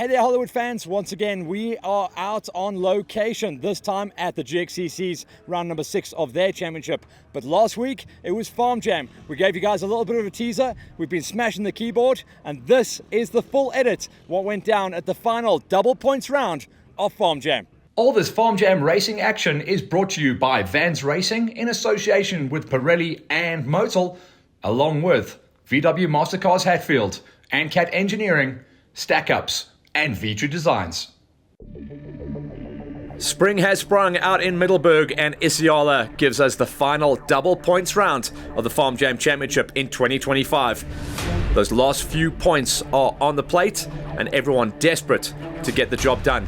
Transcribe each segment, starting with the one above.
Hey there, Hollywood fans. Once again, we are out on location, this time at the GXCC's round number 6 of their championship. But last week, it was FarmJam. We gave you guys a little bit of a teaser. We've been smashing the keyboard, and this is the full edit, what went down at the final double points round of FarmJam. All this FarmJam racing action is brought to you by Vans Racing in association with Pirelli and Motul, along with VW Mastercars Hatfield, and Cat Engineering, Stack Ups, and V2 Designs. Spring has sprung out in Middelburg, and Isiyala gives us the final double points round of the FarmJam Championship in 2025. Those last few points are on the plate, and everyone desperate to get the job done.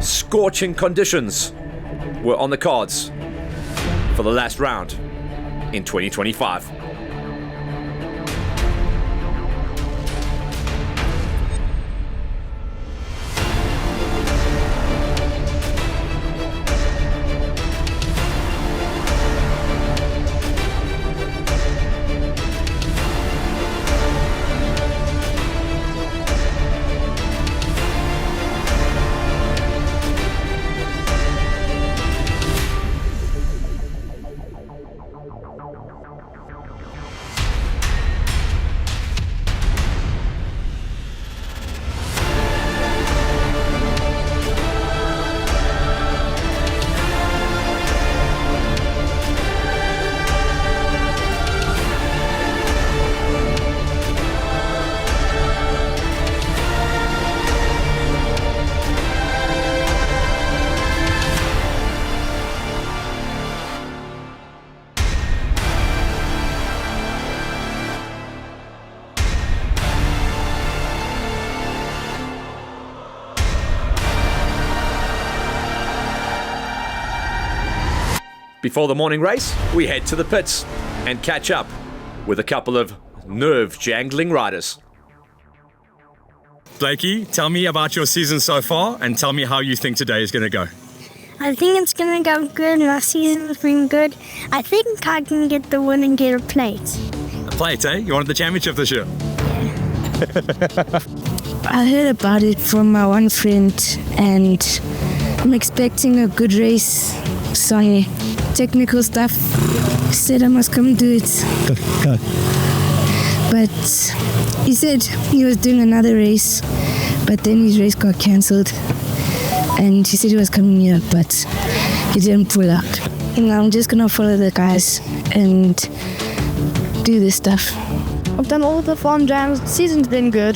Scorching conditions were on the cards for the last round in 2025. Before the morning race, we head to the pits and catch up with a couple of nerve-jangling riders. Blakey, tell me about your season so far and tell me how you think today is going to go. I think it's going to go good. My season's been good. I think I can get the win and get a plate. A plate, eh? You wanted the championship this year? I heard about it from my one friend and I'm expecting a good race. Sorry, technical stuff. He said I must come do it. But he said he was doing another race, but then his race got cancelled. And he said he was coming here, but he didn't pull out. And I'm just gonna follow the guys and do this stuff. I've done all the farm jams. The season's been good.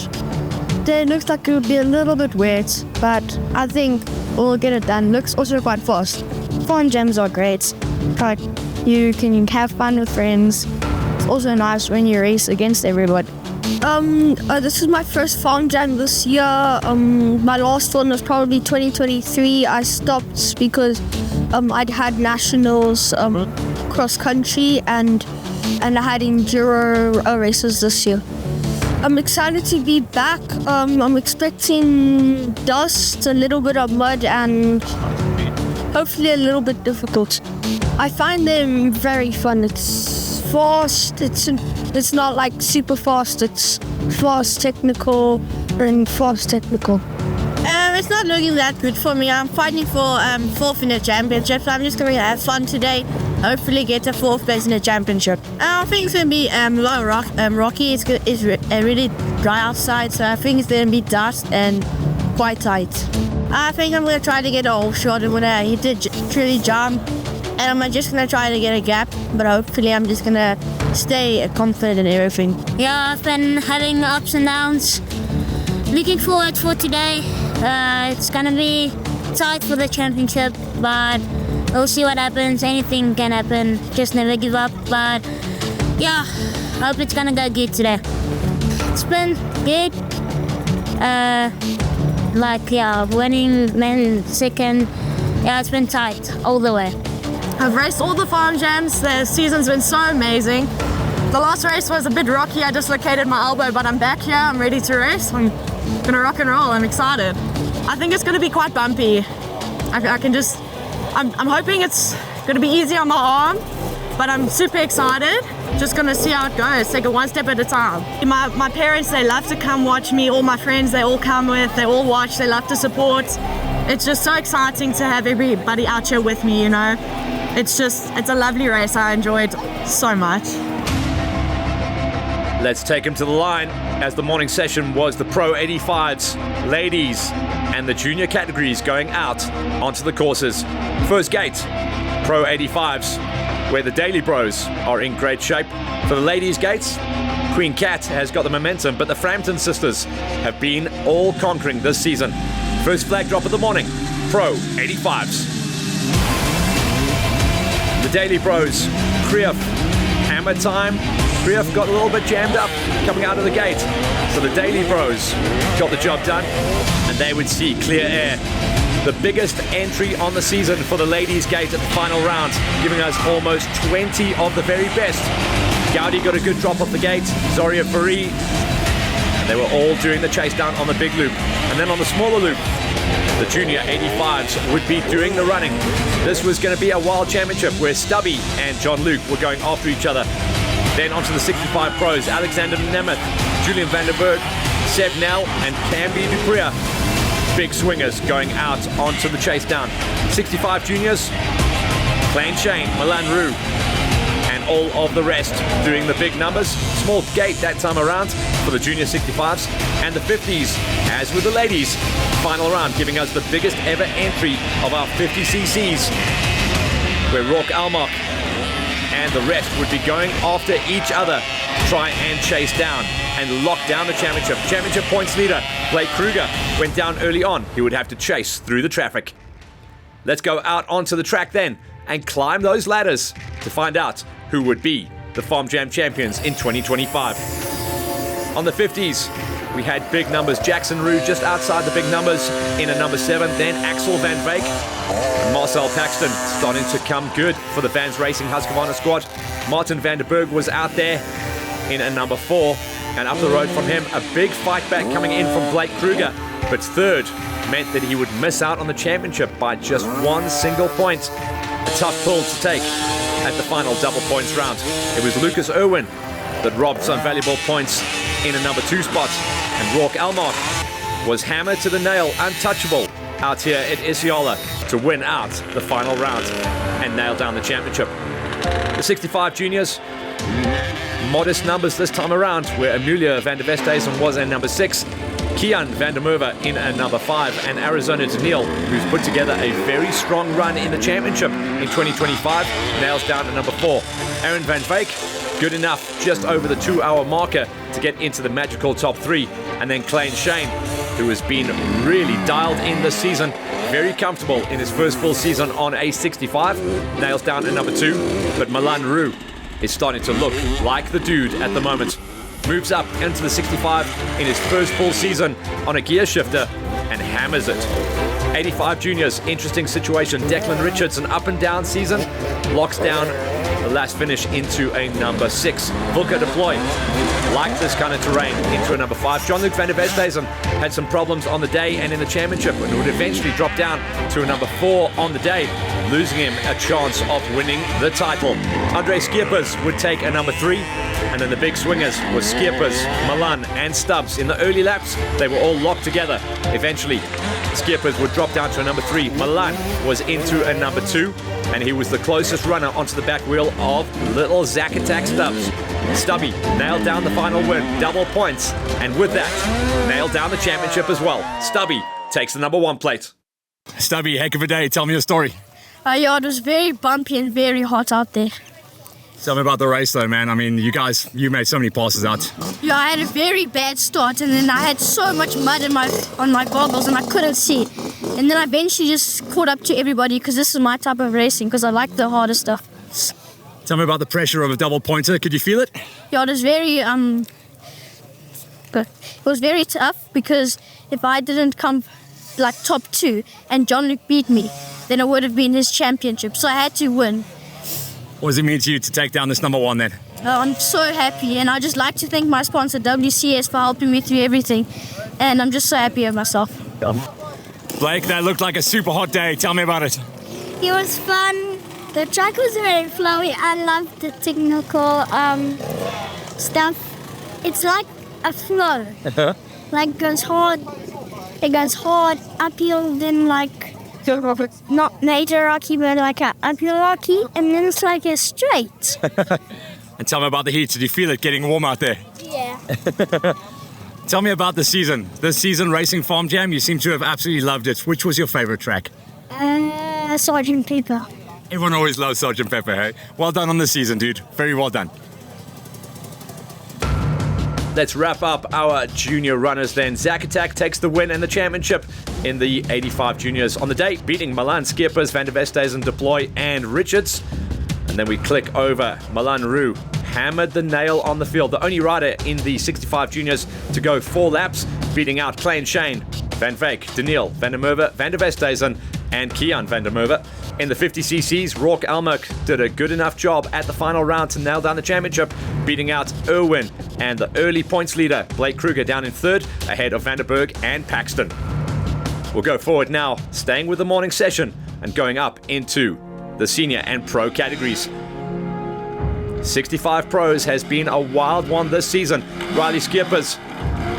Today looks like it would be a little bit wet, but I think we'll get it done. Looks also quite fast. Farm jams are great. Like, you can have fun with friends. It's also nice when you race against everybody. This is my first farm jam this year. My last one was probably 2023. I stopped because I'd had nationals cross country and I had enduro races this year. I'm excited to be back. I'm expecting dust, a little bit of mud, and hopefully a little bit difficult. I find them very fun. It's fast. It's not like super fast. It's fast technical and fast technical. It's not looking that good for me. I'm fighting for fourth in the championship, so I'm just going to have fun today. Hopefully get a fourth place in the championship. I think it's going to be rocky. It's really dry outside, so I think it's going to be dust and quite tight. I think I'm going to try to get a whole shot and when I hit the truly jump, and I'm just going to try to get a gap, but hopefully I'm just going to stay confident in everything. Yeah, I've been having ups and downs. Looking forward for today. It's going to be tight for the championship, but we'll see what happens. Anything can happen. Just never give up. But yeah, hope it's going to go good today. It's been good. Winning men second. Yeah, it's been tight all the way. I've raced all the farm jams. The season's been so amazing. The last race was a bit rocky. I dislocated my elbow, but I'm back here. I'm ready to race. I'm gonna rock and roll. I'm excited. I think it's gonna be quite bumpy. I'm hoping it's gonna be easy on my arm, but I'm super excited. just gonna see how it goes, take it one step at a time. My parents, they love to come watch me. All my friends, they all come with, they all watch, they love to support. It's just so exciting to have everybody out here with me, you know. It's a lovely race. I enjoy it so much. Let's take him to the line, as the morning session was the Pro 85s, ladies, and the junior categories going out onto the courses. First gate, Pro 85s, where the Daily Bros are in great shape. For the ladies' gates, Queen Cat has got the momentum, but the Frampton sisters have been all conquering this season. First flag drop of the morning, Pro 85s. The Daily Bros, Krief, hammer time. Krief got a little bit jammed up coming out of the gate. So the Daily Bros got the job done, and they would see clear air. The biggest entry on the season for the ladies' gate at the final round, giving us almost 20 of the very best. Gaudi got a good drop off the gate, Zoria Farid, and they were all doing the chase down on the big loop. And then on the smaller loop, the junior 85s would be doing the running. This was going to be a wild championship where Stubby and John Luke were going after each other. Then onto the 65 pros, Alexander Nemeth, Julian Vanderberg, Seb Nell, and Camby Dupria. Big swingers going out onto the chase down. 65 juniors, Plain Shane, Milan Rue, and all of the rest doing the big numbers. Small gate that time around for the junior 65s, and the 50s, as with the ladies. Final round giving us the biggest ever entry of our 50 cc's, where Rourke Almach and the rest would be going after each other to try and chase down and lock down the championship. Championship points leader, Blake Kruger, went down early on. He would have to chase through the traffic. Let's go out onto the track then and climb those ladders to find out who would be the FarmJam champions in 2025. On the 50s, we had big numbers. Jackson Rue just outside the big numbers in a number 7. Then Axel Van Veek and Marcel Paxton starting to come good for the Vans Racing Husqvarna squad. Martin Vanderberg was out there in a number 4. And up the road from him, a big fight back coming in from Blake Kruger. But third meant that he would miss out on the championship by just one single point. A tough pull to take at the final double points round. It was Lucas Irwin that robbed some valuable points in a number 2 spot. And Rourke Almach was hammered to the nail, untouchable, out here at Isiyala to win out the final round and nail down the championship. The 65 juniors, modest numbers this time around, where Amelia van der Westhuizen was a number 6, Kian van der Merwe in a number 5, and Arizona Daniel, who's put together a very strong run in the championship in 2025, nails down a number 4. Aaron Van Veek, good enough, just over the 2-hour marker to get into the magical top 3. And then Plain Shane, who has been really dialed in this season, very comfortable in his first full season on a 65, nails down a number 2. But Milan Rue is starting to look like the dude at the moment. Moves up into the 65 in his first full season on a gear shifter and hammers it. 85 juniors, interesting situation. Declan Richards, an up and down season, locks down the last finish into a number 6. Vulca Deploy, like this kind of terrain, into a number 5. Jean-Luc van der Westhuizen had some problems on the day and in the championship and would eventually drop down to a number 4 on the day, losing him a chance of winning the title. Andre Schippers would take a number 3, and then the big swingers were Schippers, Milan, and Stubbs. In the early laps, they were all locked together. Eventually, Schippers would drop down to a number 3. Milan was into a number 2, and he was the closest runner onto the back wheel of little Zack Attack Stubbs. Stubby nailed down the final win, double points, and with that, nailed down the championship as well. Stubby takes the number 1 plate. Stubby, heck of a day. Tell me your story. Yeah, it was very bumpy and very hot out there. Tell me about the race though, man. I mean, you made so many passes out. Yeah, I had a very bad start, and then I had so much mud on my goggles, and I couldn't see. And then I eventually just caught up to everybody because this is my type of racing, because I like the harder stuff. Tell me about the pressure of a double pointer. Could you feel it? Yeah, it was very good. It was very tough, because if I didn't come like top 2 and John-Luc beat me, then it would have been his championship. So I had to win. What does it mean to you to take down this number 1 then? I'm so happy, and I just like to thank my sponsor WCS for helping me through everything, and I'm just so happy with myself. Blake, that looked like a super hot day. Tell me about it. It was fun. The track was very flowy. I loved the technical stuff. It's like a flow. Like it goes hard uphill, then like not major rocky, but like a uphill rocky, and then it's like a straight. And tell me about the heat. Did you feel it getting warm out there? Yeah. Tell me about the season. This season racing FarmJam, you seem to have absolutely loved it. Which was your favorite track? Sergeant Pepper. Everyone always loves Sergeant Pepper, hey? Well done on the season, dude. Very well done. Let's wrap up our junior runners then. Zach Attack takes the win and the championship in the 85 juniors on the day, beating Milan, Skippers, Van der Westhuizen, Deploy, and Richards. And then we click over. Milan Roo hammered the nail on the field. The only rider in the 65 juniors to go 4 laps, beating out Clay and Shane, Van Veek, Daniel, Van der Merwe, Van der Westhuizen, and Kian Van der Merwe. In the 50cc's, Rourke Elmerk did a good enough job at the final round to nail down the championship, beating out Irwin and the early points leader, Blake Kruger, down in 3rd, ahead of Vanderberg and Paxton. We'll go forward now, staying with the morning session and going up into the senior and pro categories. 65 pros has been a wild one this season. Riley Skippers,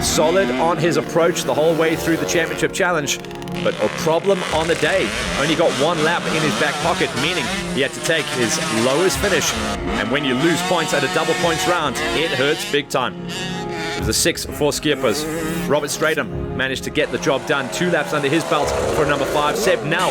solid on his approach the whole way through the championship challenge, but a problem on the day. Only got 1 lap in his back pocket, meaning he had to take his lowest finish. And when you lose points at a double points round, it hurts big time. It was a 6 for Skippers. Robert Stratham managed to get the job done. 2 laps under his belt for number 5. Seb Nell,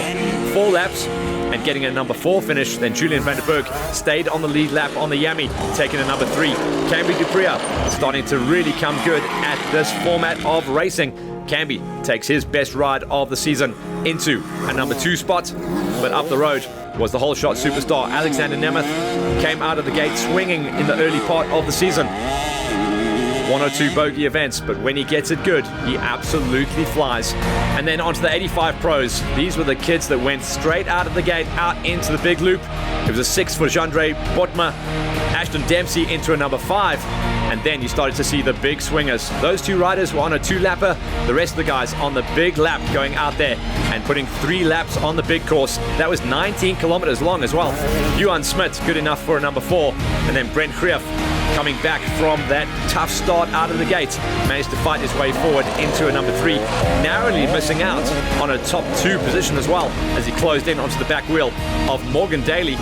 4 laps and getting a number 4 finish. Then Julian van der Berg stayed on the lead lap on the Yami, taking a number 3. Camby Dupria starting to really come good at this format of racing. Camby takes his best ride of the season into a number 2 spot, but up the road was the whole shot superstar Alexander Nemeth. Came out of the gate swinging in the early part of the season. 102 bogey events, but when he gets it good, he absolutely flies. And then onto the 85 pros. These were the kids that went straight out of the gate, out into the big loop. It was a 6 for Jandre Botma, Ashton Dempsey into a number 5. And then you started to see the big swingers. Those 2 riders were on a 2-lapper. The rest of the guys on the big lap going out there and putting 3 laps on the big course. That was 19 kilometers long as well. Johan Smith, good enough for a number 4. And then Brent Krief, coming back from that tough start out of the gate, managed to fight his way forward into a number 3, narrowly missing out on a top 2 position as well as he closed in onto the back wheel of Morgan Daly.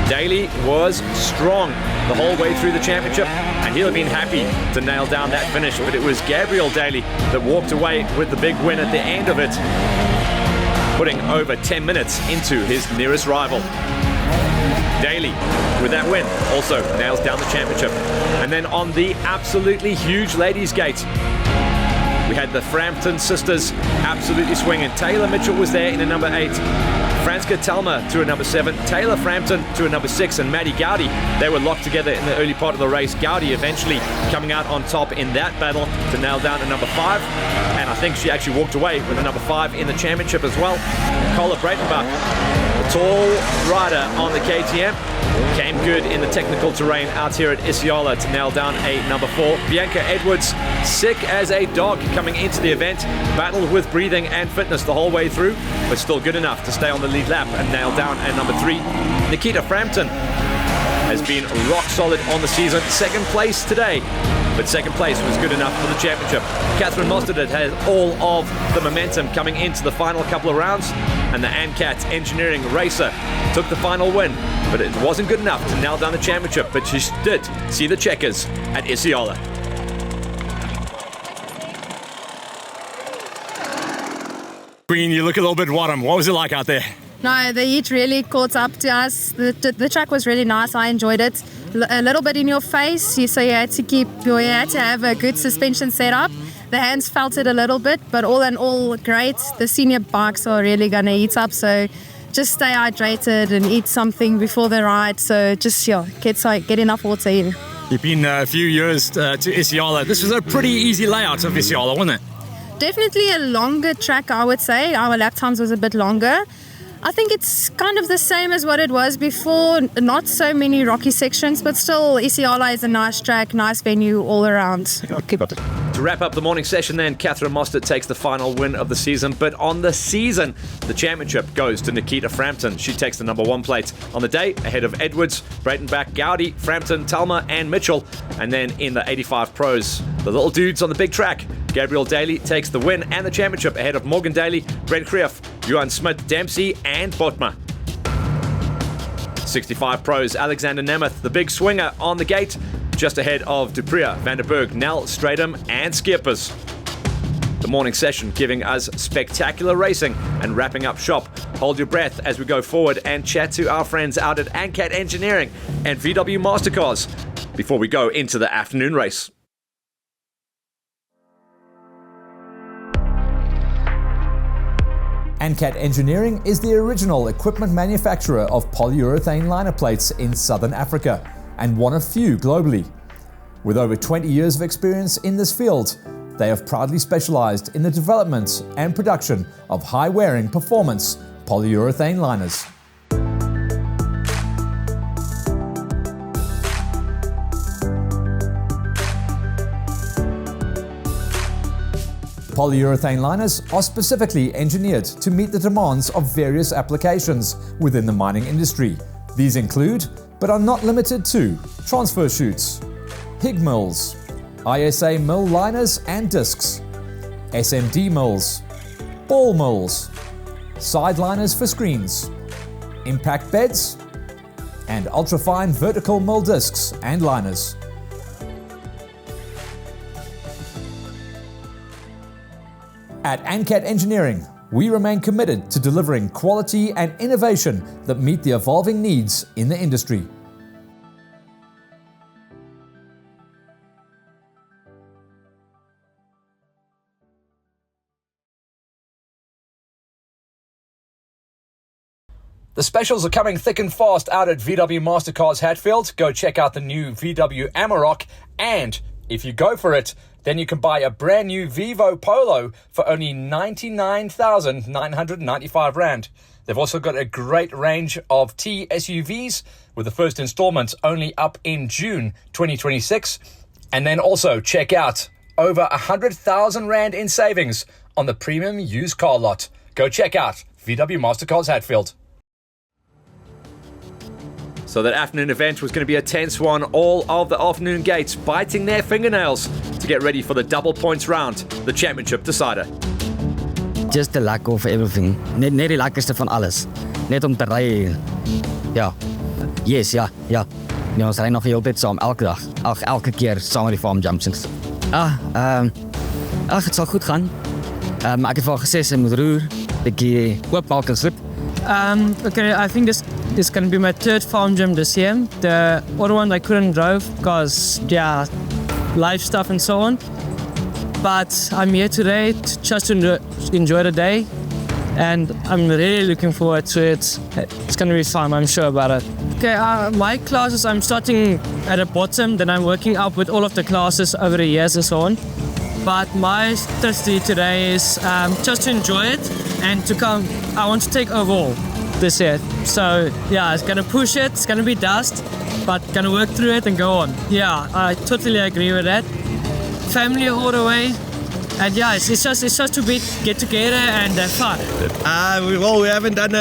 Daly was strong the whole way through the championship, and he'll have been happy to nail down that finish, but it was Gabriel Daly that walked away with the big win at the end of it, putting over 10 minutes into his nearest rival. Daly, with that win, also nails down the championship. And then on the absolutely huge ladies' gate, we had the Frampton sisters absolutely swinging. Taylor Mitchell was there in a number 8. Franska Telma to a number 7, Taylor Frampton to a number 6, and Maddie Gowdy. They were locked together in the early part of the race. Gowdy eventually coming out on top in that battle to nail down a number 5. And I think she actually walked away with a number 5 in the championship as well. Cola Breitenbach, the tall rider on the KTM, came good in the technical terrain out here at Isiyala to nail down a number 4. Bianca Edwards, sick as a dog coming into the event, battled with breathing and fitness the whole way through, but still good enough to stay on the lead lap and nail down a number 3. Nikita Frampton has been rock solid on the season, 2nd place today, but 2nd place was good enough for the championship. Catherine Mostert has all of the momentum coming into the final couple of rounds, and the ANCAT engineering racer took the final win, but it wasn't good enough to nail down the championship, but she did see the checkers at Isiyala. Queen, you look a little bit warm. What was it like out there? No, the heat really caught up to us. The track was really nice. I enjoyed it. A little bit in your face, so you had to have a good suspension setup. The hands felt it a little bit, but all in all, great. The senior bikes are really going to heat up, so just stay hydrated and eat something before the ride. So just get enough water in. You've been a few years to Isiyala. This was a pretty easy layout of Isiyala, wasn't it? Definitely a longer track, I would say. Our lap times was a bit longer. I think it's kind of the same as what it was before. Not so many rocky sections, but still Isiyala is a nice track, nice venue all around. To wrap up the morning session then, Catherine Mostert takes the final win of the season. But on the season, the championship goes to Nikita Frampton. She takes the number 1 plate on the day, ahead of Edwards, Breitenbach, Gowdy, Frampton, Talma, and Mitchell. And then in the 85 pros, the little dudes on the big track, Gabriel Daly takes the win and the championship ahead of Morgan Daly, Brent Krief, Johan Smith, Dempsey, and Botma. 65 pros, Alexander Nemeth, the big swinger on the gate, just ahead of Dupria, Vanderberg, Nell, Stratum, and Skippers. The morning session giving us spectacular racing and wrapping up shop. Hold your breath as we go forward and chat to our friends out at ANCAT Engineering and VW Mastercars before we go into the afternoon race. ANCAT Engineering is the original equipment manufacturer of polyurethane liner plates in Southern Africa and one of few globally. With over 20 years of experience in this field, they have proudly specialized in the development and production of high-wearing performance polyurethane liners. Polyurethane liners are specifically engineered to meet the demands of various applications within the mining industry. These include, but are not limited to, transfer chutes, HIG mills, ISA mill liners and discs, SMD mills, ball mills, side liners for screens, impact beds, and ultrafine vertical mill discs and liners. At ANCAT Engineering, we remain committed to delivering quality and innovation that meet the evolving needs in the industry. The specials are coming thick and fast out at VW Mastercars Hatfield. Go check out the new VW Amarok, and if you go for it, then you can buy a brand new Vivo Polo for only 99,995 Rand. They've also got a great range of T SUVs with the first installment only up in June 2026. And then also check out over 100,000 Rand in savings on the premium used car lot. Go check out VW Mastercars Hatfield. So that afternoon event was going to be a tense one. All of the afternoon gates biting their fingernails to get ready for the double points round, the championship decider. Just the lack of everything. Net die lekkerste van alles. Net om te ry. Ja. Yes, ja. Ja, ons ry nog die hele tyd saam elke dag. Elke keer saam met die FarmJam. Het sal goed gaan. Ek het wel gesê sy moet roer. Bietjie oop maak en slip. Okay, I think this is going to be my third FarmJam this year. The other one I couldn't drive because, yeah, life stuff and so on. But I'm here today just to enjoy the day, and I'm really looking forward to it. It's going to be fun, I'm sure about it. Okay, my classes, I'm starting at the bottom, then I'm working up with all of the classes over the years and so on. But my strategy today is just to enjoy it and to come. I want to take overall this year. So yeah, it's gonna push it. It's gonna be dust, but gonna work through it and go on. Yeah, I totally agree with that. Family all the way, and yeah, it's just to get together and have fun. We haven't done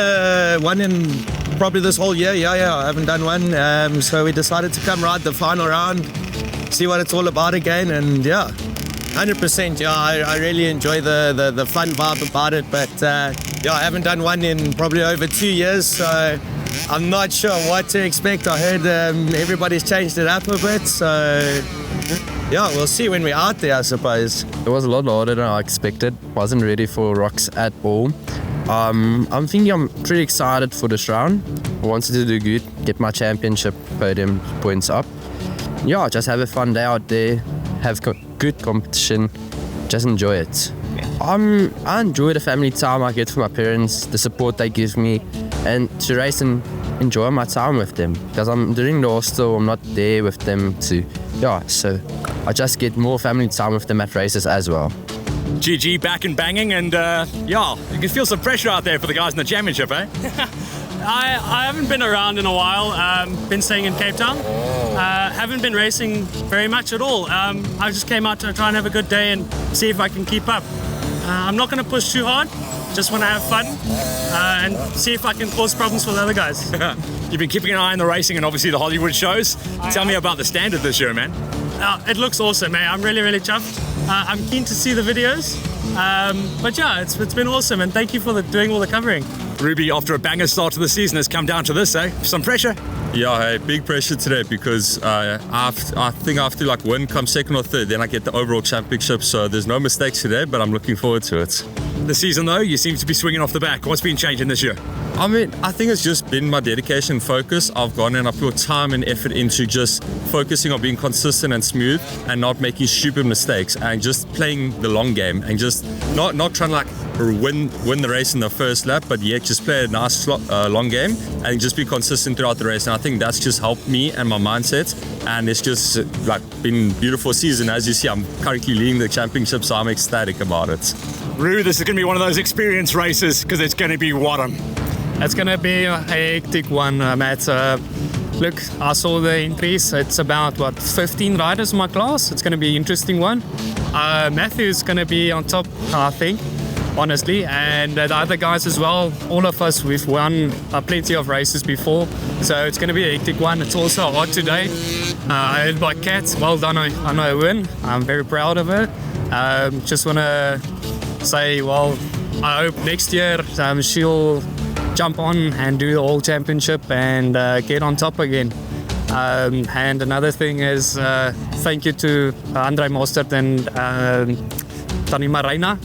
one in probably this whole year. Yeah, I haven't done one. So we decided to come ride the final round, see what it's all about again, and yeah. 100%, yeah, I really enjoy the fun vibe about it, but yeah, I haven't done one in probably over 2 years, so I'm not sure what to expect. I heard everybody's changed it up a bit, so yeah, we'll see when we're out there, I suppose. It was a lot harder than I expected. Wasn't ready for rocks at all. I'm pretty excited for this round. I wanted to do good, get my championship podium points up. Yeah, just have a fun day out there, have good competition, just enjoy it. I enjoy the family time I get from my parents, the support they give me, and to race and enjoy my time with them. Because I'm during the hostel, I'm not there with them so I just get more family time with them at races as well. GG back and banging, and you can feel some pressure out there for the guys in the championship, eh? I haven't been around in a while. Been staying in Cape Town. Haven't been racing very much at all. I just came out to try and have a good day and see if I can keep up. I'm not going to push too hard. Just want to have fun and see if I can cause problems for the other guys. You've been keeping an eye on the racing and obviously the Hollywood shows. Tell me about the standard this year, man. It looks awesome, man. I'm really, really chuffed. I'm keen to see the videos. But yeah, it's been awesome, and thank you for doing all the covering. Ruby, after a banger start to the season, has come down to this, eh? Some pressure? Yeah, hey, big pressure today because I think I have to like win, come second or third, then I get the overall championship. So there's no mistakes today, but I'm looking forward to it. The season though, you seem to be swinging off the back. What's been changing this year? I mean, I think it's just been my dedication and focus. I've gone and I put time and effort into just focusing on being consistent and smooth and not making stupid mistakes and just playing the long game and just not trying to like win the race in the first lap, but yet just play a nice long game and just be consistent throughout the race. And I think that's just helped me and my mindset. And it's just like been a beautiful season. As you see, I'm currently leading the championship, so I'm ecstatic about it. Rue, this is going to be one of those experience races because it's going to be Wadham. It's going to be a hectic one, Matt. Look, I saw the increase. It's about, 15 riders in my class. It's going to be an interesting one. Matthew's going to be on top, I think, honestly. And the other guys as well. All of us, we've won plenty of races before. So it's going to be a hectic one. It's also hot today. I heard by Kat. Well done on her win. I'm very proud of her. Just want to say, well, I hope next year she'll jump on and do the whole championship and get on top again. And another thing is thank you to Andre Mostert and Tanima Reina.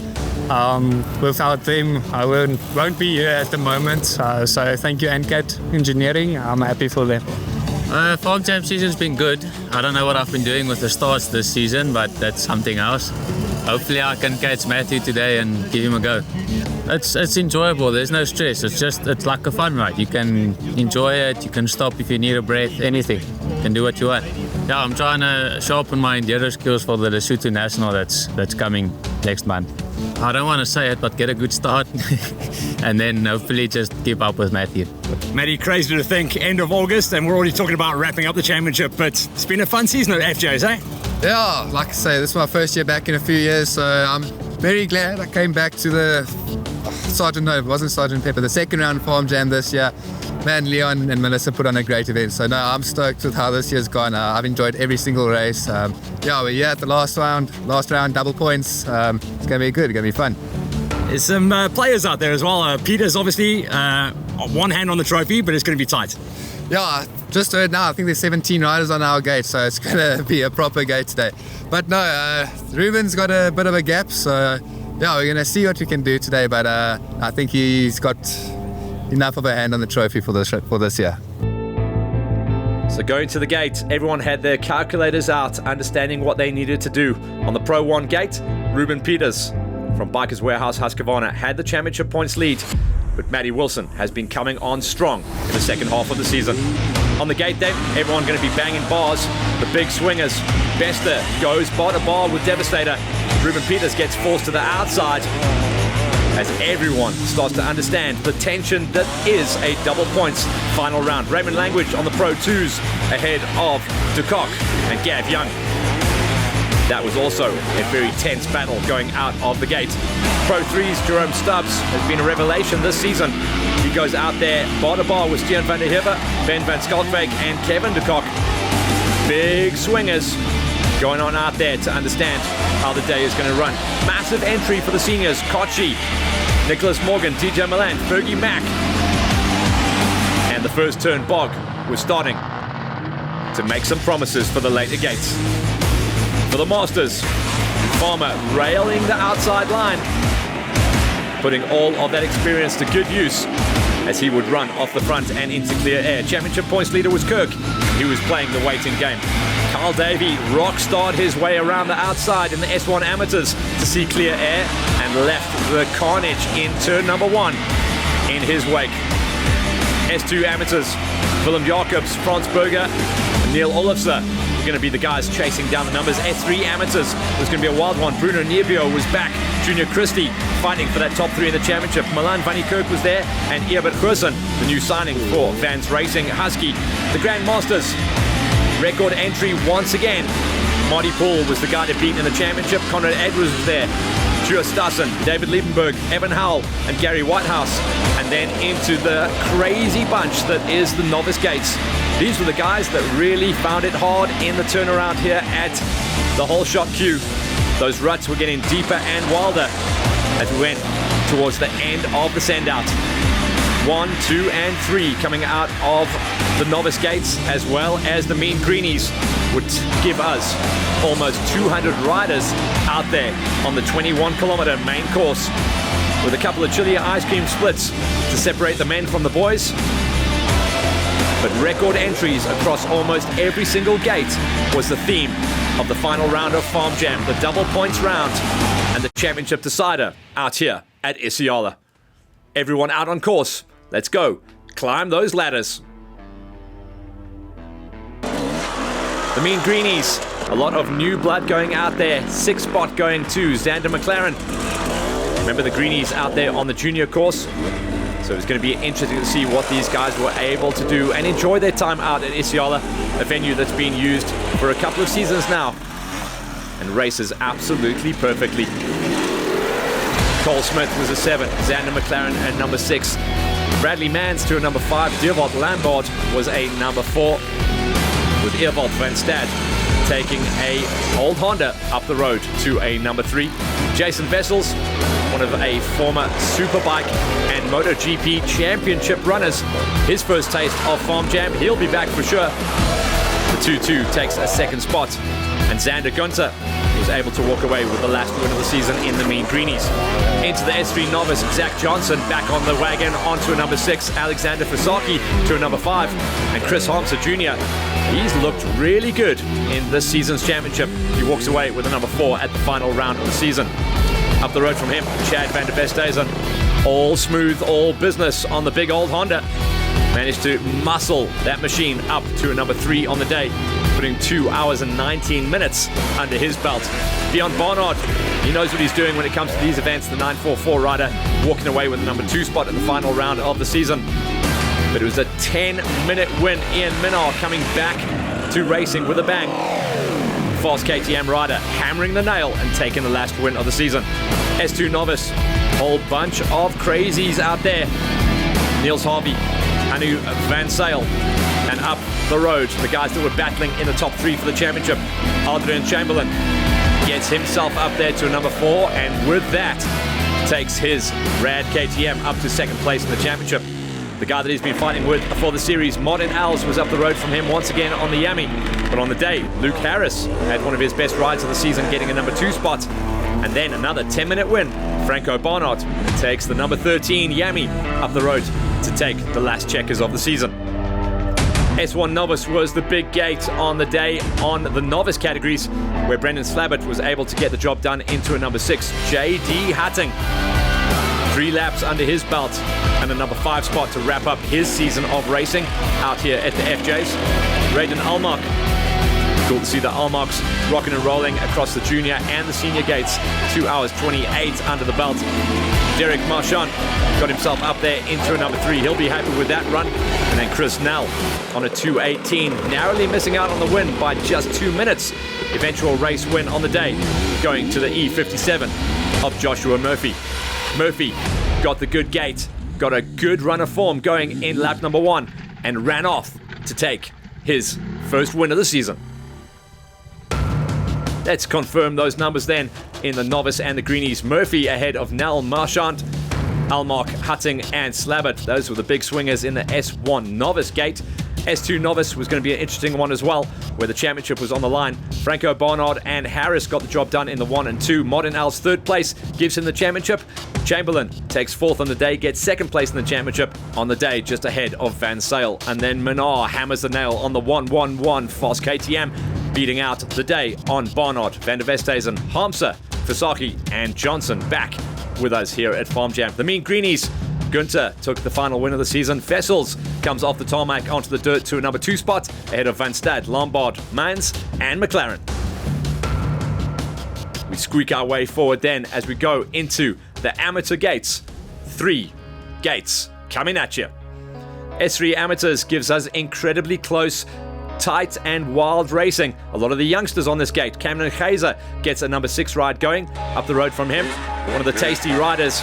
Without them, I won't be here at the moment. So thank you, NCAT Engineering. I'm happy for them. FarmJam season's been good. I don't know what I've been doing with the starts this season, but that's something else. Hopefully I can catch Matthew today and give him a go. It's enjoyable, there's no stress, it's like a fun ride. You can enjoy it, you can stop if you need a breath, anything. You can do what you want. Yeah, I'm trying to sharpen my enduro skills for the Lesotho National that's coming next month. I don't want to say it, but get a good start and then hopefully just keep up with Matthew. Matty, crazy to think, end of August and we're already talking about wrapping up the championship, but it's been a fun season at FJ's, eh? Yeah, like I say, this is my first year back in a few years, so I'm very glad I came back to the it wasn't Sergeant Pepper, the second round FarmJam this year. Man, Leon and Melissa put on a great event, so no, I'm stoked with how this year's gone. I've enjoyed every single race. Yeah, we're here at the last round, double points. It's going to be good, it's going to be fun. There's some players out there as well. Peter's obviously one hand on the trophy, but it's going to be tight. Yeah, just heard now, I think there's 17 riders on our gate, so it's going to be a proper gate today. But no, Ruben's got a bit of a gap, so yeah, we're going to see what we can do today, but I think he's got enough of a hand on the trophy for this year. So going to the gate, everyone had their calculators out, understanding what they needed to do. On the Pro 1 gate, Ruben Peters from Bikers Warehouse Husqvarna had the championship points lead, but Matty Wilson has been coming on strong in the second half of the season. On the gate then, everyone going to be banging bars, the big swingers. Bester goes bar to bar with Devastator. Ruben Peters gets forced to the outside as everyone starts to understand the tension that is a double points final round. Raymond Language on the Pro 2s ahead of De Kock and Gav Young. That was also a very tense battle going out of the gate. Pro 3's Jerome Stubbs has been a revelation this season. He goes out there bar to bar with Stian van der Heever, Ben van Schalkwyk and Kevin De Kock. Big swingers going on out there to understand how the day is going to run. Massive entry for the seniors. Kochi, Nicholas Morgan, DJ Milan, Fergie Mack. And the first turn bog was starting to make some promises for the later gates. For the Masters, Farmer railing the outside line, putting all of that experience to good use as he would run off the front and into clear air. Championship points leader was Kirk. He was playing the waiting game. Carl Davey rock-starred his way around the outside in the S1 Amateurs to see clear air and left the carnage in turn number 1 in his wake. S2 Amateurs, Willem Jacobs, Frans Berger, and Neil Olofse were going to be the guys chasing down the numbers. S3 Amateurs was going to be a wild one. Bruno Nierbio was back Junior Christie fighting for that top 3 in the championship. Milan van Kirk was there, and Erbert Goosen, the new signing for Vans Racing. Husky, the Grandmasters, record entry once again. Marty Poole was the guy that beat in the championship. Conrad Edwards was there. Stuart Stassen, David Liebenberg, Evan Howell, and Gary Whitehouse. And then into the crazy bunch that is the novice gates. These were the guys that really found it hard in the turnaround here at the whole shot queue. Those ruts were getting deeper and wilder as we went towards the end of the send-out. 1, 2, and 3 coming out of the novice gates, as well as the Mean Greenies, would give us almost 200 riders out there on the 21-kilometer main course, with a couple of chili ice cream splits to separate the men from the boys. But record entries across almost every single gate was the theme of the final round of FarmJam, the double points round, and the championship decider out here at Isiyala. Everyone out on course. Let's go. Climb those ladders. The Mean Greenies, a lot of new blood going out there. 6th spot going to Xander McLaren. Remember the Greenies out there on the junior course? So it's going to be interesting to see what these guys were able to do and enjoy their time out at Isiyala, a venue that's been used for a couple of seasons now and races absolutely perfectly. Cole Smith was a 7, Xander McLaren at number 6. Bradley Mans to a number 5, Dierwold Lambert was a number 4, with Ewald van Stad taking a old Honda up the road to a number 3. Jason Vessels, one of a former Superbike and MotoGP championship runners, his first taste of FarmJam, he'll be back for sure. The 2-2 takes a 2nd spot, and Xander Gunther was able to walk away with the last win of the season in the Mean Greenies. Into the S3 novice, Zach Johnson back on the wagon onto a number 6, Alexander Fasaki to a number 5, and Chris Homser Jr. He's looked really good in this season's championship. He walks away with a number 4 at the final round of the season. Up the road from him, Chad van der Vesthuizen, all smooth, all business on the big old Honda. Managed to muscle that machine up to a number 3 on the day, putting 2 hours and 19 minutes under his belt. Bjorn Barnard, he knows what he's doing when it comes to these events. The 944 rider walking away with the number 2 spot in the final round of the season. But it was a 10-minute win. Ian Minnar coming back to racing with a bang. Fast KTM rider hammering the nail and taking the last win of the season. S2 novice, whole bunch of crazies out there. Niels Harvey, Anu Van Sale, and up the road, the guys that were battling in the top 3 for the championship. Adrian Chamberlain gets himself up there to a number 4, and with that takes his rad KTM up to 2nd place in the championship. The guy that he's been fighting with for the series, Martin Als, was up the road from him once again on the Yami. But on the day, Luke Harris had one of his best rides of the season, getting a number 2 spot. And then another 10-minute win. Franco Barnard takes the number 13 Yami up the road to take the last checkers of the season. S1 Novice was the big gate on the day on the novice categories, where Brendan Slabbert was able to get the job done into a number 6, J.D. Hatting. 3 laps under his belt and a number 5 spot to wrap up his season of racing out here at the FJs. Raiden Almark. Cool to see the Almarks rocking and rolling across the junior and the senior gates. 2 hours 28 under the belt. Derek Marchand got himself up there into a number 3. He'll be happy with that run. And then Chris Nell on a 2:18, narrowly missing out on the win by just 2 minutes. Eventual race win on the day, going to the E57 of Joshua Murphy. Murphy got the good gate, got a good run of form going in lap number 1, and ran off to take his first win of the season. Let's confirm those numbers then in the novice and the greenies. Murphy ahead of Nell Marchand, Almark, Hutting, and Slabbert. Those were the big swingers in the S1 novice gate. S2 novice was going to be an interesting one as well, where the championship was on the line. Franco Barnard and Harris got the job done in the 1 and 2. Martin Al's 3rd place gives him the championship. Chamberlain takes 4th on the day, gets 2nd place in the championship on the day, just ahead of Van Sale. And then Minar hammers the nail on the 1-1-1 Foss KTM, beating out the day on Barnard, Van der Vesthuizen, Hamza, Fasaki, and Johnson back with us here at FarmJam. The Mean Greenies, Gunther took the final win of the season. Vessels comes off the tarmac onto the dirt to a number 2 spot, ahead of Van Stad, Lombard, Mans, and McLaren. We squeak our way forward then as we go into the amateur gates. 3 gates coming at you. S3 Amateurs gives us incredibly close, tight and wild racing. A lot of the youngsters on this gate. Cameron Kaiser gets a number 6 ride going up the road from him. One of the tasty riders,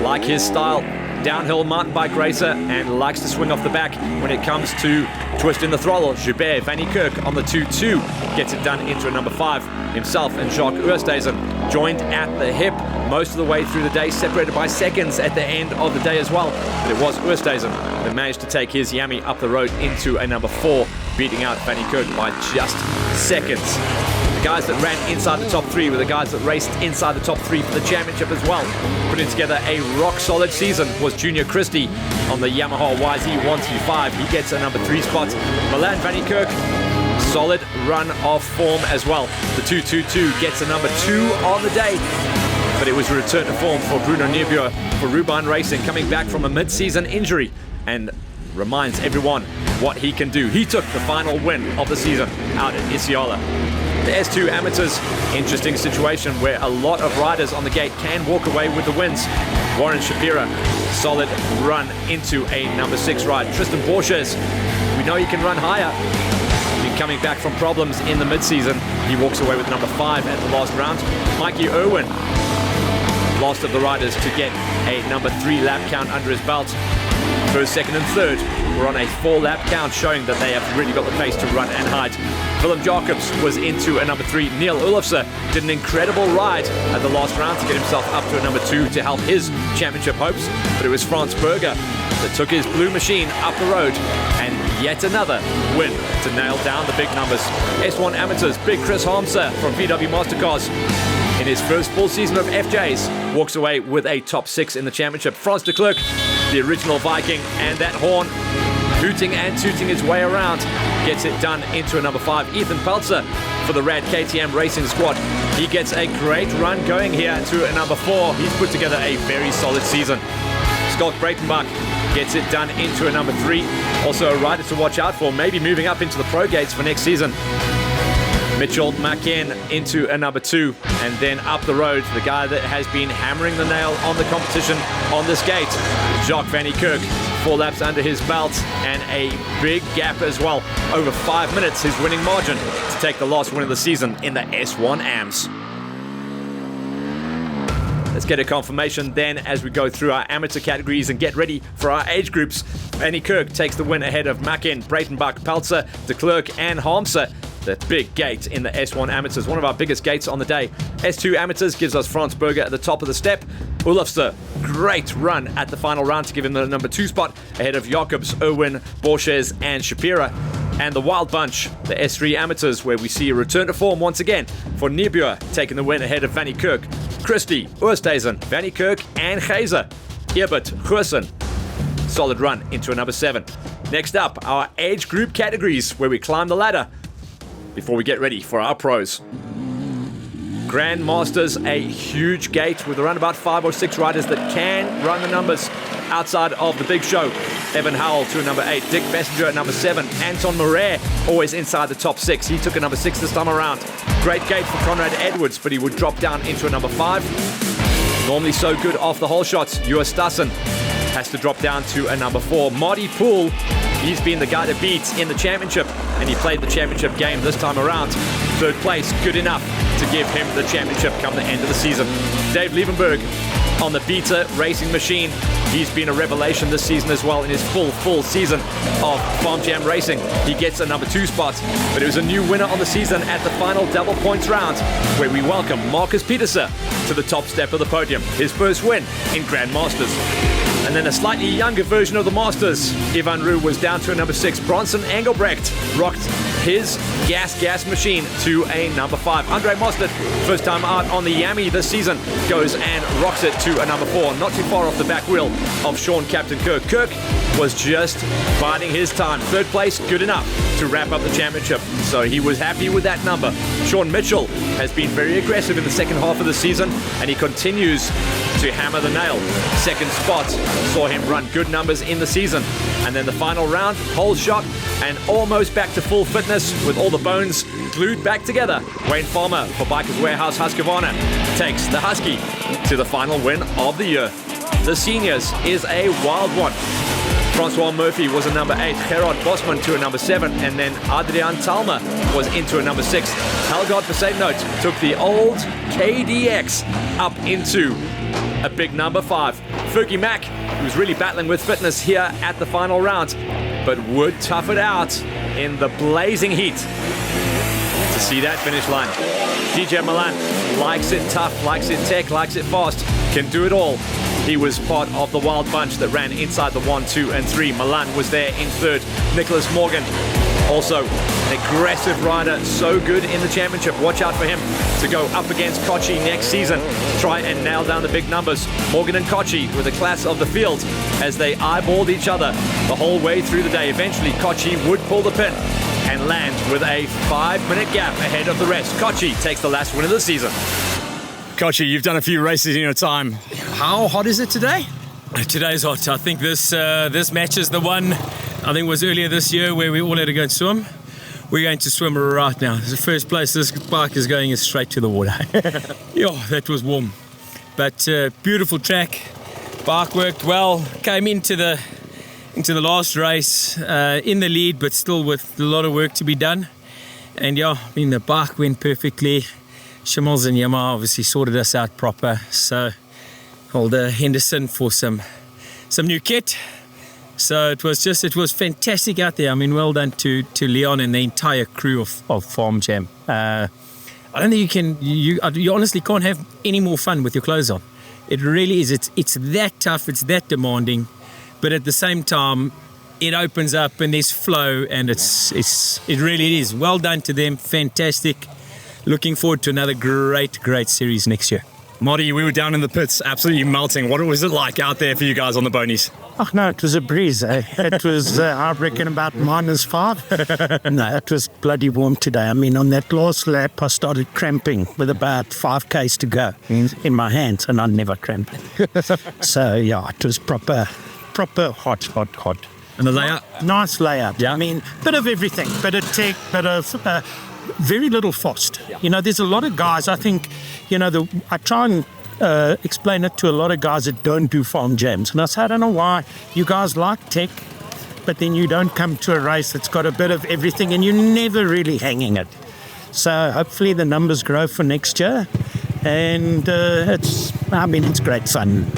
like his style. Downhill mountain bike racer and likes to swing off the back when it comes to twisting the throttle. Joubert Van Niekerk on the 2-2 gets it done into a number 5. Himself and Jacques Oosthuizen joined at the hip most of the way through the day, separated by seconds at the end of the day as well. But it was Oosthuizen that managed to take his Yami up the road into a number 4, beating out Van Niekerk by just seconds. The guys that ran inside the top 3 were the guys that raced inside the top 3 for the championship as well. Putting together a rock-solid season was Junior Christie on the Yamaha YZ125. He gets a number 3 spot. Milan Van Niekerk, solid run of form as well. The 222 gets a number 2 on the day. But it was a return to form for Bruno Niebuhr for Rubine Racing, coming back from a mid-season injury and reminds everyone what he can do. He took the final win of the season out at Isiyala. The S2 Amateurs, interesting situation where a lot of riders on the gate can walk away with the wins. Warren Shapira, solid run into a number 6 ride. Tristan Borges, we know he can run higher. Been coming back from problems in the mid-season. He walks away with number 5 at the last round. Mikey Irwin, last of the riders to get a number 3 lap count under his belt. First, second and third were on a 4-lap count, showing that they have really got the pace to run and hide. Willem Jacobs was into a number 3. Neil Olofse did an incredible ride at the last round to get himself up to a number 2 to help his championship hopes. But it was Frans Berger that took his blue machine up the road and yet another win to nail down the big numbers. S1 Amateurs, Big Chris Harmser from VW Mastercars, in his first full season of FJs, walks away with a top 6 in the championship. Frans de Klerk, the original Viking, and that horn hooting and tooting his way around, gets it done into a number 5. Ethan Peltzer for the Rad KTM Racing Squad. He gets a great run going here to a number 4. He's put together a very solid season. Scott Breitenbach gets it done into a number 3. Also a rider to watch out for, maybe moving up into the pro gates for next season. Mitchell Maken into a number 2, and then up the road, the guy that has been hammering the nail on the competition on this gate, Jacques Van Niekerk, 4 laps under his belt, and a big gap as well. Over 5 minutes, his winning margin to take the last win of the season in the S1 AMS. Let's get a confirmation then as we go through our amateur categories and get ready for our age groups. Van Niekerk takes the win ahead of Maken, Breitenbach, Peltzer, de Klerk, and Harmser. The big gate in the S1 Amateurs, one of our biggest gates on the day. S2 Amateurs gives us Frans Berger at the top of the step. Olofse, great run at the final round to give him the number 2 spot ahead of Jacobs, Irwin, Borges, and Shapira. And the Wild Bunch, the S3 Amateurs, where we see a return to form once again for Niebuhr taking the win ahead of Van Niekerk. Christie, Oosthuizen, Van Niekerk, and Geyser. Ebert, Goosen. Solid run into a number 7. Next up, our age group categories, where we climb the ladder before we get ready for our pros. Grandmasters, a huge gate with around about 5 or 6 riders that can run the numbers outside of the big show. Evan Howell to a number 8, Dick Bessinger at number 7, Anton Moret always inside the top 6. He took a number 6 this time around. Great gate for Conrad Edwards, but he would drop down into a number 5. Normally so good off the whole shots. Joas Stassen has to drop down to a number 4. Marty Poole, he's been the guy that beats in the championship, and he played the championship game this time around. 3rd place, good enough to give him the championship come the end of the season. Dave Liebenberg on the Beta Racing Machine. He's been a revelation this season as well in his full season of FarmJam Racing. He gets a number 2 spot, but it was a new winner on the season at the final double points round, where we welcome Marcus Pieterse to the top step of the podium. His first win in Grandmasters. And then a slightly younger version of the Masters. Ivan Roux was down to a number 6. Bronson Engelbrecht rocked his gas machine to a number 5. Andre Mostert, first time out on the Yami this season, goes and rocks it to a number 4. Not too far off the back wheel of Sean Captain Kirk. Kirk was just biding his time. 3rd place, good enough to wrap up the championship. So he was happy with that number. Sean Mitchell has been very aggressive in the second half of the season, and he continues to hammer the nail. 2nd spot saw him run good numbers in the season. And then the final round, hole shot, and almost back to full fitness with all the bones glued back together. Wayne Farmer for Bikers Warehouse Husqvarna takes the Husky to the final win of the year. The seniors is a wild one. Francois Murphy was a number 8, Gerard Bosman to a number 7, and then Adrian Talma was into a number 6. Helgard Besaidnout took the old KDX up into a big number 5. Fergie Mack, who was really battling with fitness here at the final round, but would tough it out in the blazing heat to see that finish line. DJ Milan likes it tough, likes it tech, likes it fast, can do it all. He was part of the wild bunch that ran inside the 1, 2, and 3. Milan was there in third. Nicholas Morgan, also an aggressive rider, so good in the championship. Watch out for him to go up against Kochi next season. Try and nail down the big numbers. Morgan and Kochi were the class of the field as they eyeballed each other the whole way through the day. Eventually, Kochi would pull the pin and land with a 5-minute gap ahead of the rest. Kochi takes the last win of the season. Kochi, you've done a few races in your time. How hot is it today? Today's hot. I think this match is the one, I think it was earlier this year where we all had to go and swim. We're going to swim right now. The first place this bike is going is straight to the water. Yeah, that was warm. But beautiful track. Bike worked well. Came into the last race in the lead, but still with a lot of work to be done. And yeah, I mean, the bike went perfectly. Shimels and Yamaha obviously sorted us out proper. So called Henderson for some new kit. So it was fantastic out there. I mean, well done to Leon and the entire crew of FarmJam. I don't think you honestly can't have any more fun with your clothes on. It really is. It's that tough. It's that demanding. But at the same time, it opens up and there's flow, and it really is. Well done to them. Fantastic. Looking forward to another great series next year. Marty, we were down in the pits, absolutely melting. What was it like out there for you guys on the bonies? Oh, no, it was a breeze. It was, I reckon, about -5. No, it was bloody warm today. I mean, on that last lap, I started cramping with about 5Ks to go in my hands, and I never cramp. So, yeah, it was proper hot. And the layout? Nice layout. Yeah. I mean, bit of everything. Bit of tech, bit of... very little fast. Yeah. You know, there's a lot of guys, I think, you know, I try and explain it to a lot of guys that don't do farm jams. And I say, I don't know why you guys like tech, but then you don't come to a race that's got a bit of everything and you're never really hanging it. So hopefully the numbers grow for next year. And it's great fun.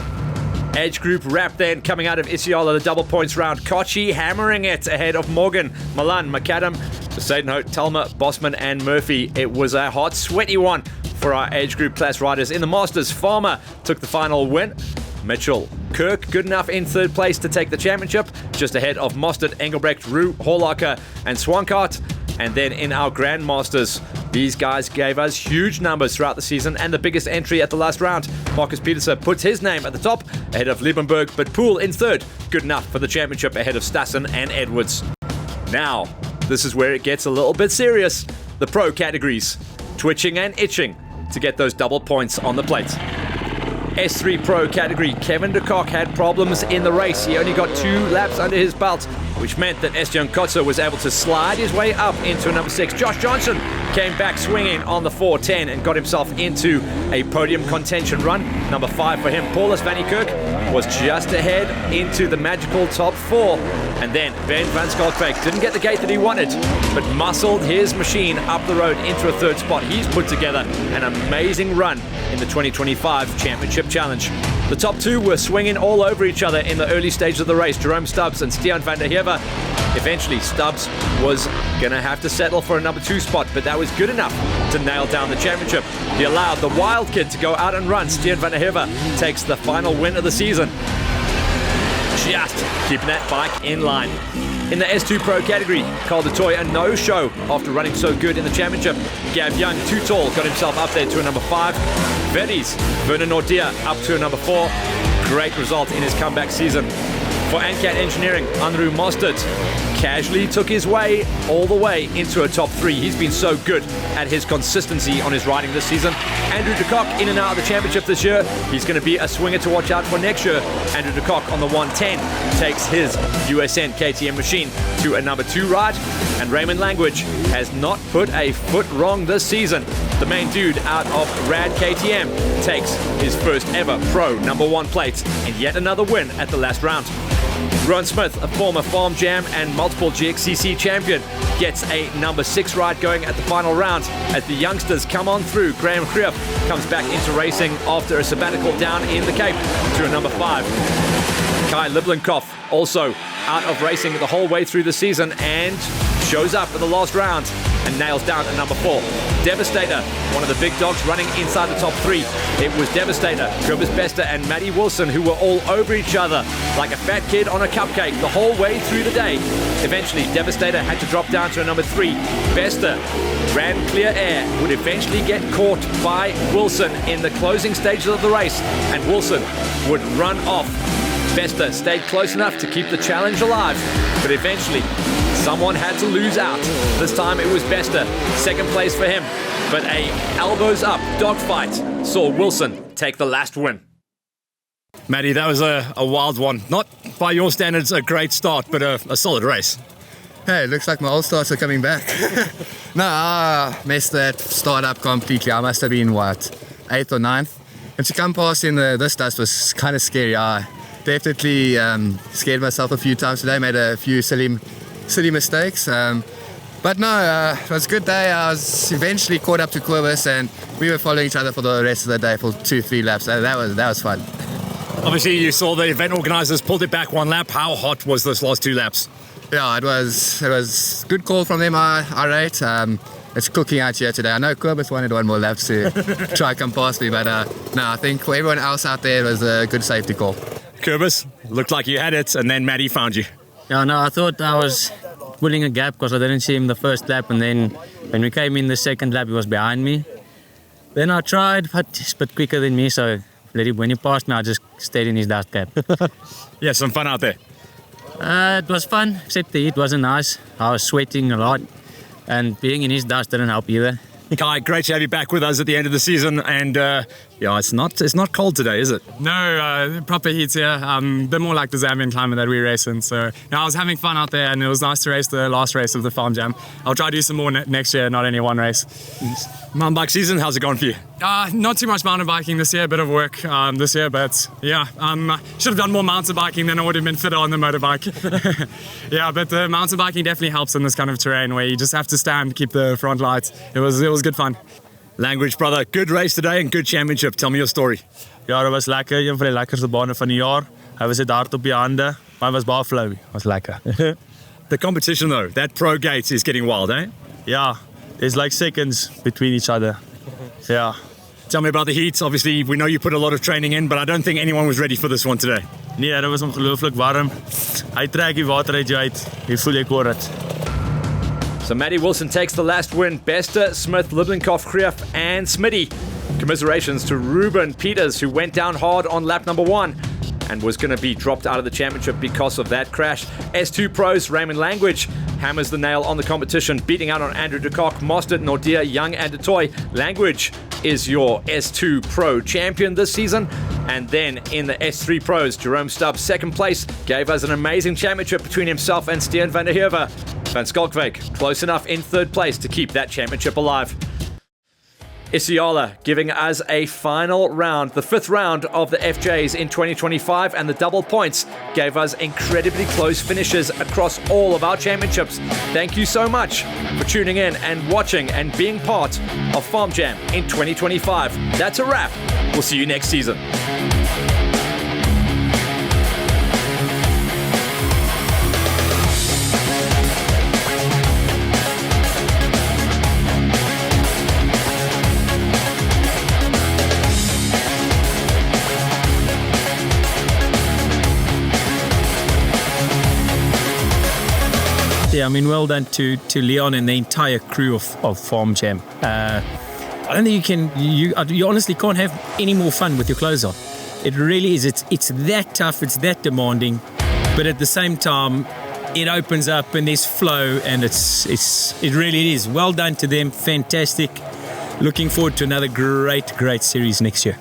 Edge group wrap then coming out of Isiyala, the double points round. Kochi hammering it ahead of Morgan, Milan, McAdam, Besaidnout, Talma, Bosman and Murphy. It was a hot, sweaty one for our age group class riders. In the Masters, Farmer took the final win. Mitchell Kirk, good enough in third place to take the championship, just ahead of Mostert, Engelbrecht, Roo, Horlacher and Swankart. And then in our Grandmasters, these guys gave us huge numbers throughout the season, and the biggest entry at the last round. Marcus Petersen puts his name at the top, ahead of Liebenberg, but Poole in third. Good enough for the championship ahead of Stassen and Edwards. Now, this is where it gets a little bit serious. The pro categories, twitching and itching to get those double points on the plate. S3 Pro category, Kevin de Kock had problems in the race. He only got 2 laps under his belt, which meant that Estienne Kotze was able to slide his way up into number 6. Josh Johnson came back swinging on the 410 and got himself into a podium contention run. Number 5 for him, Paulus van Niekerk, was just ahead into the magical top 4. And then Ben van Schalkwyk didn't get the gate that he wanted, but muscled his machine up the road into a third spot. He's put together an amazing run in the 2025 Championship Challenge. The top 2 were swinging all over each other in the early stages of the race, Jerome Stubbs and Stiaan van der Heever. Eventually, Stubbs was going to have to settle for a number 2 spot, but that was good enough to nail down the championship. He allowed the wild kid to go out and run. Stiaan van der Heever takes the final win of the season, just keeping that bike in line. In the S2 Pro category, Carl de Toy a no-show after running so good in the championship. Gav Young, too tall, got himself up there to a number 5. Verdes, Vernon Nordia up to a number 4. Great result in his comeback season. For ANCAT Engineering, Unruh Mostert casually took his way all the way into a top 3. He's been so good at his consistency on his riding this season. Andrew de Kock in and out of the championship this year. He's going to be a swinger to watch out for next year. Andrew de Kock on the 110 takes his USN KTM machine to a number 2 ride, and Raymond Language has not put a foot wrong this season. The main dude out of Rad KTM takes his first ever pro number 1 plate and yet another win at the last round. Rowan Smith, a former FarmJam and multiple GXCC champion, gets a number 6 ride going at the final round. As the youngsters come on through, Graham Greif comes back into racing after a sabbatical down in the Cape to a number 5. Kai Liblinkoff also out of racing the whole way through the season and shows up in the last round and nails down a number 4. Devastator, one of the big dogs running inside the top 3. It was Devastator, Kobus Bester and Maddie Wilson who were all over each other like a fat kid on a cupcake the whole way through the day. Eventually, Devastator had to drop down to a number 3. Bester ran clear air, would eventually get caught by Wilson in the closing stages of the race, and Wilson would run off. Bester stayed close enough to keep the challenge alive, but eventually someone had to lose out. This time it was Bester, second place for him, but a elbows up dogfight saw Wilson take the last win. Matty, that was a wild one. Not by your standards a great start, but a solid race. Hey, looks like my old starts are coming back. No, I messed that start up completely. I must have been, 8th or 9th? And to come past in this dust was kind of scary. I definitely scared myself a few times today, made a few silly mistakes. But no, it was a good day. I was eventually caught up to Kobus and we were following each other for the rest of the day for 2-3 laps. That was fun. Obviously, you saw the event organizers pulled it back 1 lap. How hot was those last 2 laps? Yeah, it was good call from them, I rate. It's cooking out here today. I know Kobus wanted 1 more lap to try and come past me, but no, I think for everyone else out there, it was a good safety call. Kobus, looked like you had it, and then Maddie found you. Yeah, no, I thought I was pulling a gap because I didn't see him the first lap, and then when we came in the second lap, he was behind me. Then I tried, but he's a bit quicker than me, so when he passed me, I just stayed in his dust cap. Yeah, some fun out there. It was fun, except the heat wasn't nice. I was sweating a lot, and being in his dust didn't help either. Kai, great to have you back with us at the end of the season, and yeah, it's not cold today, is it? No, proper heat here. A bit more like the Zambian climate that we race in. So no, I was having fun out there, and it was nice to race the last race of the FarmJam. I'll try to do some more next year, not only 1 race. Mountain bike season, how's it going for you? Not too much mountain biking this year, a bit of work this year, but yeah, should have done more mountain biking, then I would have been fitter on the motorbike. Yeah, but the mountain biking definitely helps in this kind of terrain where you just have to stand, keep the front lights. It was good fun. Language, brother, good race today and good championship. Tell me your story. Ja, dat was lekker. Een van de lekkerste banen van het jaar. Hij was het hard op je handen, maar hij was baie flowy. Was lekker. The competition though, that pro gate is getting wild, eh? Yeah, there's like seconds between each other. Yeah. Tell me about the heat. Obviously, we know you put a lot of training in, but I don't think anyone was ready for this one today. Nee, dat was ongelooflijk warm. Hij trekt die water uit je uit. Je voelt je het. So Maddie Wilson takes the last win. Bester, Smith, Liblinkoff, Greif and Smitty. Commiserations to Ruben Peters, who went down hard on lap number 1 and was going to be dropped out of the championship because of that crash. S2 Pros, Raymond Language hammers the nail on the competition, beating out on Andrew de Kock, Mostert, Nordia, Young and DeToy. Language is your S2 Pro champion this season. And then in the S3 Pros, Jerome Stubbs, second place, gave us an amazing championship between himself and Stian van der Heerwe. Van Skalkwijk close enough in 3rd place to keep that championship alive. Isiyala giving us a final round, the 5th round of the FJs in 2025, and the double points gave us incredibly close finishes across all of our championships. Thank you so much for tuning in and watching and being part of FarmJam in 2025. That's a wrap. We'll see you next season. Yeah, I mean, well done to Leon and the entire crew of FarmJam. I don't think you honestly can't have any more fun with your clothes on. It really is. It's that tough. It's that demanding, but at the same time, it opens up and there's flow, and it really is. Well done to them. Fantastic. Looking forward to another great series next year.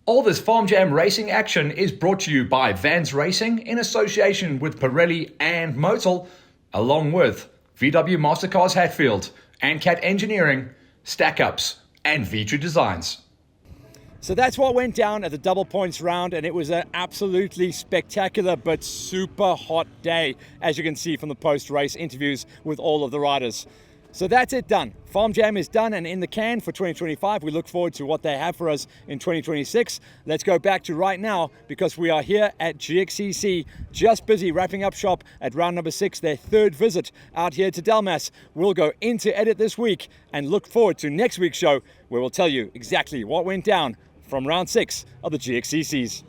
All this Farm Jam racing action is brought to you by Vans Racing in association with Pirelli and Motul, along with VW Mastercars Hatfield, ANCAT Engineering, Stack Ups, and V2 Designs. So that's what went down at the double points round, and it was an absolutely spectacular but super hot day, as you can see from the post-race interviews with all of the riders. So that's it done. Farm Jam is done and in the can for 2025. We look forward to what they have for us in 2026. Let's go back to right now, because we are here at GXCC, just busy wrapping up shop at round number 6, their third visit out here to Delmas. We'll go into edit this week and look forward to next week's show, where we'll tell you exactly what went down from round 6 of the GXCCs.